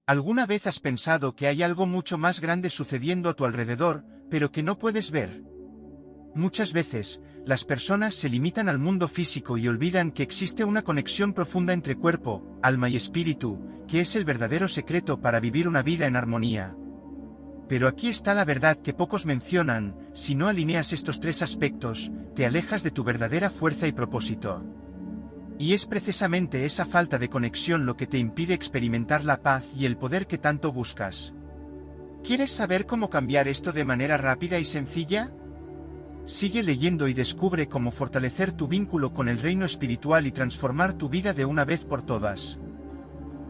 ¿Alguna vez has pensado que hay algo mucho más grande sucediendo a tu alrededor, pero que no puedes ver? Muchas veces, las personas se limitan al mundo físico y olvidan que existe una conexión profunda entre cuerpo, alma y espíritu, que es el verdadero secreto para vivir una vida en armonía. Pero aquí está la verdad que pocos mencionan: si no alineas estos tres aspectos, te alejas de tu verdadera fuerza y propósito. Y es precisamente esa falta de conexión lo que te impide experimentar la paz y el poder que tanto buscas. ¿Quieres saber cómo cambiar esto de manera rápida y sencilla? Sigue leyendo y descubre cómo fortalecer tu vínculo con el reino espiritual y transformar tu vida de una vez por todas.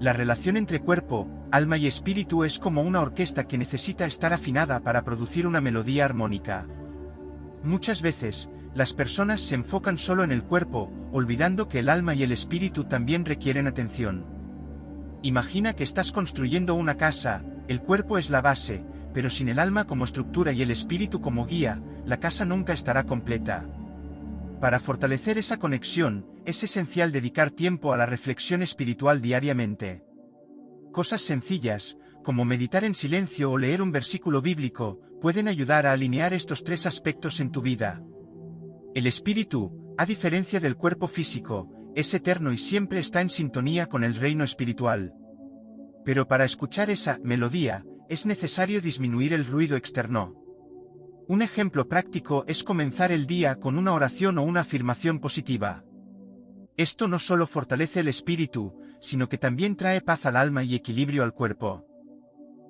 La relación entre cuerpo, alma y espíritu es como una orquesta que necesita estar afinada para producir una melodía armónica. Muchas veces, las personas se enfocan solo en el cuerpo, olvidando que el alma y el espíritu también requieren atención. Imagina que estás construyendo una casa, el cuerpo es la base, pero sin el alma como estructura y el espíritu como guía, la casa nunca estará completa. Para fortalecer esa conexión, es esencial dedicar tiempo a la reflexión espiritual diariamente. Cosas sencillas, como meditar en silencio o leer un versículo bíblico, pueden ayudar a alinear estos tres aspectos en tu vida. El espíritu, a diferencia del cuerpo físico, es eterno y siempre está en sintonía con el reino espiritual. Pero para escuchar esa melodía, es necesario disminuir el ruido externo. Un ejemplo práctico es comenzar el día con una oración o una afirmación positiva. Esto no solo fortalece el espíritu, sino que también trae paz al alma y equilibrio al cuerpo.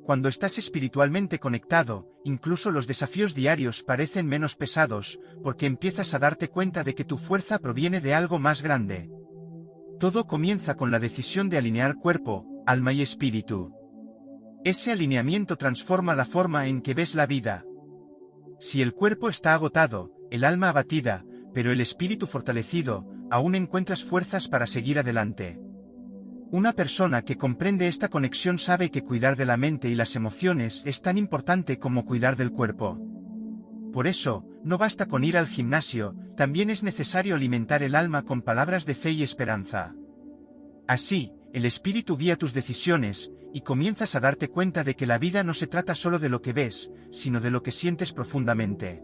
Cuando estás espiritualmente conectado, incluso los desafíos diarios parecen menos pesados, porque empiezas a darte cuenta de que tu fuerza proviene de algo más grande. Todo comienza con la decisión de alinear cuerpo, alma y espíritu. Ese alineamiento transforma la forma en que ves la vida. Si el cuerpo está agotado, el alma abatida, pero el espíritu fortalecido, aún encuentras fuerzas para seguir adelante. Una persona que comprende esta conexión sabe que cuidar de la mente y las emociones es tan importante como cuidar del cuerpo. Por eso, no basta con ir al gimnasio, también es necesario alimentar el alma con palabras de fe y esperanza. Así, el espíritu guía tus decisiones, y comienzas a darte cuenta de que la vida no se trata solo de lo que ves, sino de lo que sientes profundamente.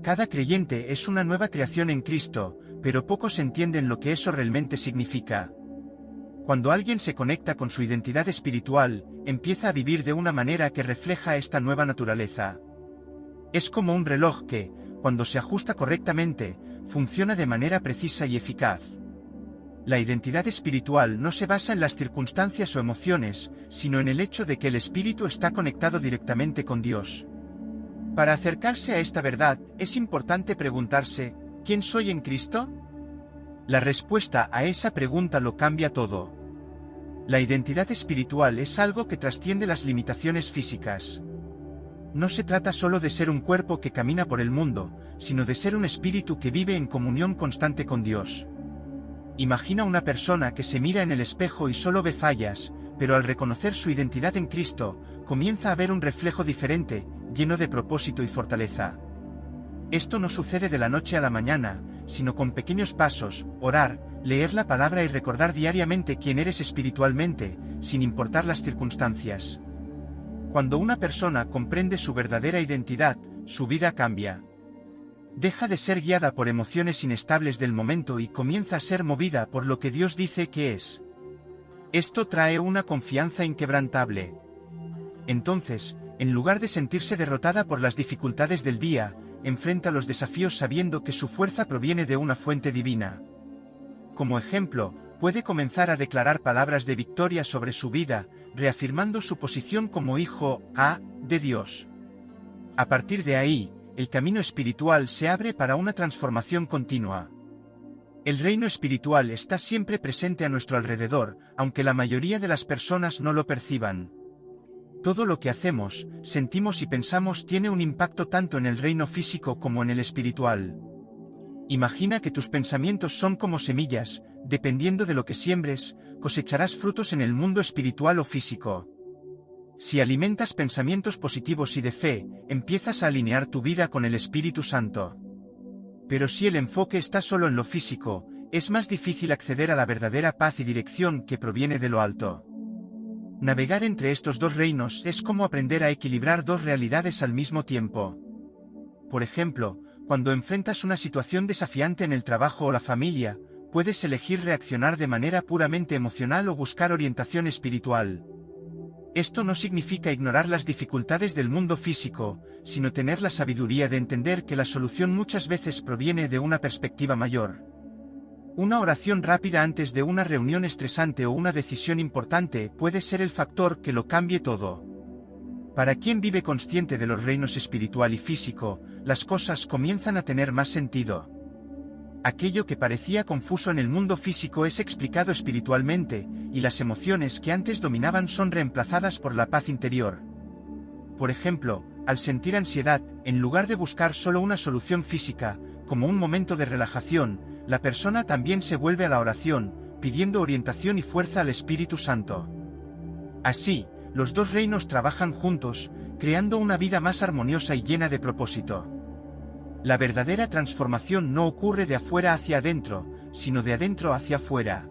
Cada creyente es una nueva creación en Cristo, pero pocos entienden lo que eso realmente significa. Cuando alguien se conecta con su identidad espiritual, empieza a vivir de una manera que refleja esta nueva naturaleza. Es como un reloj que, cuando se ajusta correctamente, funciona de manera precisa y eficaz. La identidad espiritual no se basa en las circunstancias o emociones, sino en el hecho de que el espíritu está conectado directamente con Dios. Para acercarse a esta verdad, es importante preguntarse: ¿quién soy en Cristo? La respuesta a esa pregunta lo cambia todo. La identidad espiritual es algo que trasciende las limitaciones físicas. No se trata solo de ser un cuerpo que camina por el mundo, sino de ser un espíritu que vive en comunión constante con Dios. Imagina una persona que se mira en el espejo y solo ve fallas, pero al reconocer su identidad en Cristo, comienza a ver un reflejo diferente, lleno de propósito y fortaleza. Esto no sucede de la noche a la mañana, sino con pequeños pasos: orar, leer la palabra y recordar diariamente quién eres espiritualmente, sin importar las circunstancias. Cuando una persona comprende su verdadera identidad, su vida cambia. Deja de ser guiada por emociones inestables del momento y comienza a ser movida por lo que Dios dice que es. Esto trae una confianza inquebrantable. Entonces, en lugar de sentirse derrotada por las dificultades del día, enfrenta los desafíos sabiendo que su fuerza proviene de una fuente divina. Como ejemplo, puede comenzar a declarar palabras de victoria sobre su vida, reafirmando su posición como hijo de Dios. A partir de ahí, el camino espiritual se abre para una transformación continua. El reino espiritual está siempre presente a nuestro alrededor, aunque la mayoría de las personas no lo perciban. Todo lo que hacemos, sentimos y pensamos tiene un impacto tanto en el reino físico como en el espiritual. Imagina que tus pensamientos son como semillas: dependiendo de lo que siembres, cosecharás frutos en el mundo espiritual o físico. Si alimentas pensamientos positivos y de fe, empiezas a alinear tu vida con el Espíritu Santo. Pero si el enfoque está solo en lo físico, es más difícil acceder a la verdadera paz y dirección que proviene de lo alto. Navegar entre estos dos reinos es como aprender a equilibrar dos realidades al mismo tiempo. Por ejemplo, cuando enfrentas una situación desafiante en el trabajo o la familia, puedes elegir reaccionar de manera puramente emocional o buscar orientación espiritual. Esto no significa ignorar las dificultades del mundo físico, sino tener la sabiduría de entender que la solución muchas veces proviene de una perspectiva mayor. Una oración rápida antes de una reunión estresante o una decisión importante puede ser el factor que lo cambie todo. Para quien vive consciente de los reinos espiritual y físico, las cosas comienzan a tener más sentido. Aquello que parecía confuso en el mundo físico es explicado espiritualmente, y las emociones que antes dominaban son reemplazadas por la paz interior. Por ejemplo, al sentir ansiedad, en lugar de buscar solo una solución física, como un momento de relajación, la persona también se vuelve a la oración, pidiendo orientación y fuerza al Espíritu Santo. Así, los dos reinos trabajan juntos, creando una vida más armoniosa y llena de propósito. La verdadera transformación no ocurre de afuera hacia adentro, sino de adentro hacia afuera.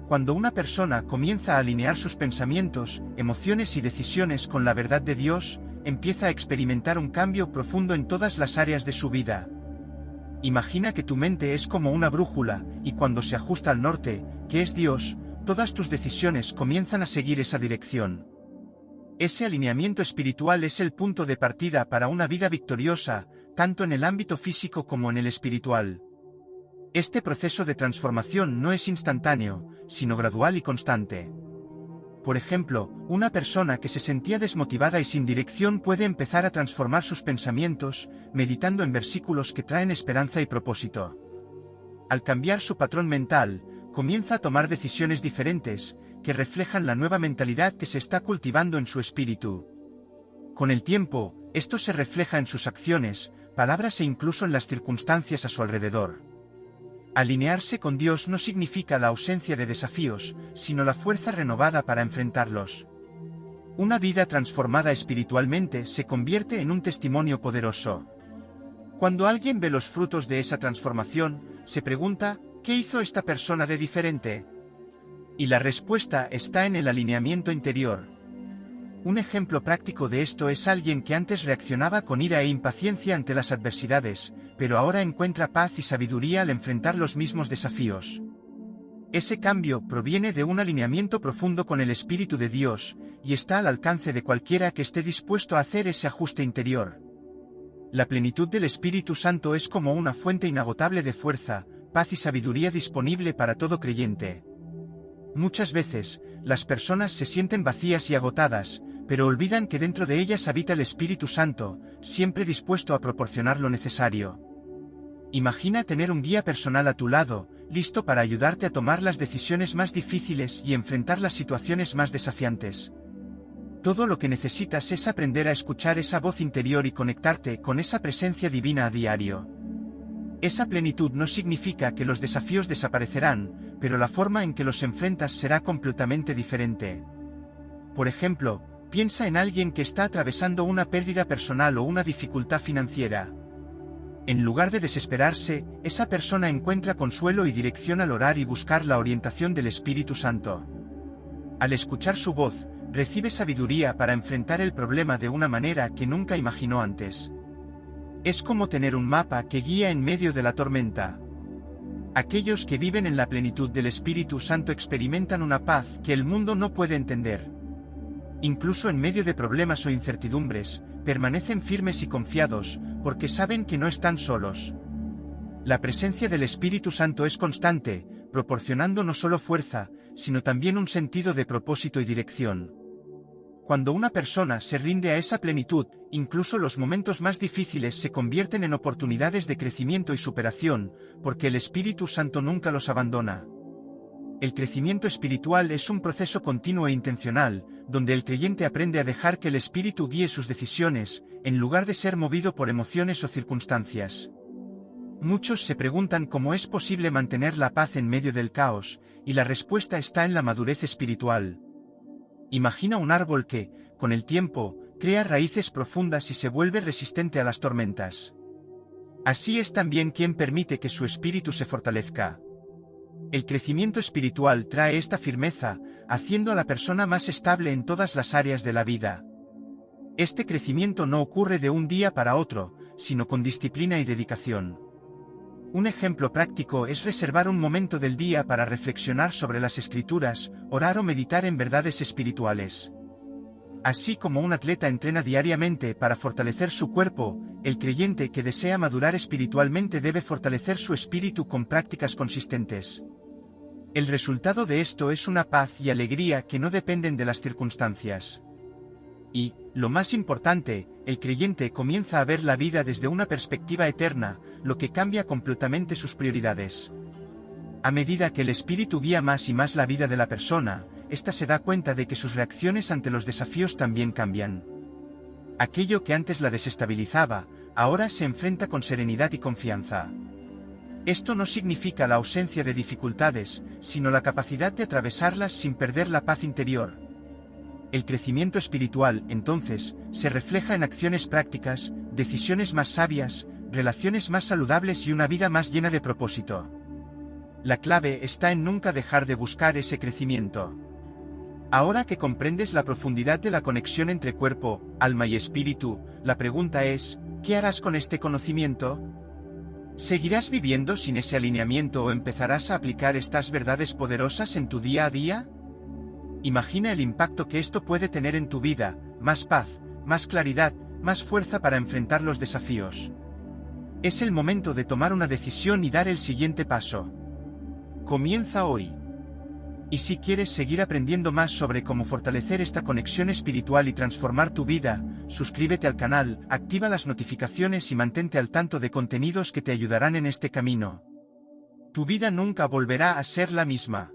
Cuando una persona comienza a alinear sus pensamientos, emociones y decisiones con la verdad de Dios, empieza a experimentar un cambio profundo en todas las áreas de su vida. Imagina que tu mente es como una brújula, y cuando se ajusta al norte, que es Dios, todas tus decisiones comienzan a seguir esa dirección. Ese alineamiento espiritual es el punto de partida para una vida victoriosa, tanto en el ámbito físico como en el espiritual. Este proceso de transformación no es instantáneo, sino gradual y constante. Por ejemplo, una persona que se sentía desmotivada y sin dirección puede empezar a transformar sus pensamientos, meditando en versículos que traen esperanza y propósito. Al cambiar su patrón mental, comienza a tomar decisiones diferentes, que reflejan la nueva mentalidad que se está cultivando en su espíritu. Con el tiempo, esto se refleja en sus acciones, palabras e incluso en las circunstancias a su alrededor. Alinearse con Dios no significa la ausencia de desafíos, sino la fuerza renovada para enfrentarlos. Una vida transformada espiritualmente se convierte en un testimonio poderoso. Cuando alguien ve los frutos de esa transformación, se pregunta, ¿qué hizo esta persona de diferente? Y la respuesta está en el alineamiento interior. Un ejemplo práctico de esto es alguien que antes reaccionaba con ira e impaciencia ante las adversidades, pero ahora encuentra paz y sabiduría al enfrentar los mismos desafíos. Ese cambio proviene de un alineamiento profundo con el Espíritu de Dios, y está al alcance de cualquiera que esté dispuesto a hacer ese ajuste interior. La plenitud del Espíritu Santo es como una fuente inagotable de fuerza, paz y sabiduría disponible para todo creyente. Muchas veces, las personas se sienten vacías y agotadas, pero olvidan que dentro de ellas habita el Espíritu Santo, siempre dispuesto a proporcionar lo necesario. Imagina tener un guía personal a tu lado, listo para ayudarte a tomar las decisiones más difíciles y enfrentar las situaciones más desafiantes. Todo lo que necesitas es aprender a escuchar esa voz interior y conectarte con esa presencia divina a diario. Esa plenitud no significa que los desafíos desaparecerán, pero la forma en que los enfrentas será completamente diferente. Por ejemplo, piensa en alguien que está atravesando una pérdida personal o una dificultad financiera. En lugar de desesperarse, esa persona encuentra consuelo y dirección al orar y buscar la orientación del Espíritu Santo. Al escuchar su voz, recibe sabiduría para enfrentar el problema de una manera que nunca imaginó antes. Es como tener un mapa que guía en medio de la tormenta. Aquellos que viven en la plenitud del Espíritu Santo experimentan una paz que el mundo no puede entender. Incluso en medio de problemas o incertidumbres, permanecen firmes y confiados, porque saben que no están solos. La presencia del Espíritu Santo es constante, proporcionando no solo fuerza, sino también un sentido de propósito y dirección. Cuando una persona se rinde a esa plenitud, incluso los momentos más difíciles se convierten en oportunidades de crecimiento y superación, porque el Espíritu Santo nunca los abandona. El crecimiento espiritual es un proceso continuo e intencional, donde el creyente aprende a dejar que el Espíritu guíe sus decisiones, en lugar de ser movido por emociones o circunstancias. Muchos se preguntan cómo es posible mantener la paz en medio del caos, y la respuesta está en la madurez espiritual. Imagina un árbol que, con el tiempo, crea raíces profundas y se vuelve resistente a las tormentas. Así es también quien permite que su espíritu se fortalezca. El crecimiento espiritual trae esta firmeza, haciendo a la persona más estable en todas las áreas de la vida. Este crecimiento no ocurre de un día para otro, sino con disciplina y dedicación. Un ejemplo práctico es reservar un momento del día para reflexionar sobre las escrituras, orar o meditar en verdades espirituales. Así como un atleta entrena diariamente para fortalecer su cuerpo, el creyente que desea madurar espiritualmente debe fortalecer su espíritu con prácticas consistentes. El resultado de esto es una paz y alegría que no dependen de las circunstancias. Y, lo más importante, el creyente comienza a ver la vida desde una perspectiva eterna, lo que cambia completamente sus prioridades. A medida que el espíritu guía más y más la vida de la persona, ésta se da cuenta de que sus reacciones ante los desafíos también cambian. Aquello que antes la desestabilizaba, ahora se enfrenta con serenidad y confianza. Esto no significa la ausencia de dificultades, sino la capacidad de atravesarlas sin perder la paz interior. El crecimiento espiritual, entonces, se refleja en acciones prácticas, decisiones más sabias, relaciones más saludables y una vida más llena de propósito. La clave está en nunca dejar de buscar ese crecimiento. Ahora que comprendes la profundidad de la conexión entre cuerpo, alma y espíritu, la pregunta es, ¿qué harás con este conocimiento? ¿Seguirás viviendo sin ese alineamiento o empezarás a aplicar estas verdades poderosas en tu día a día? Imagina el impacto que esto puede tener en tu vida: más paz, más claridad, más fuerza para enfrentar los desafíos. Es el momento de tomar una decisión y dar el siguiente paso. Comienza hoy. Y si quieres seguir aprendiendo más sobre cómo fortalecer esta conexión espiritual y transformar tu vida, suscríbete al canal, activa las notificaciones y mantente al tanto de contenidos que te ayudarán en este camino. Tu vida nunca volverá a ser la misma.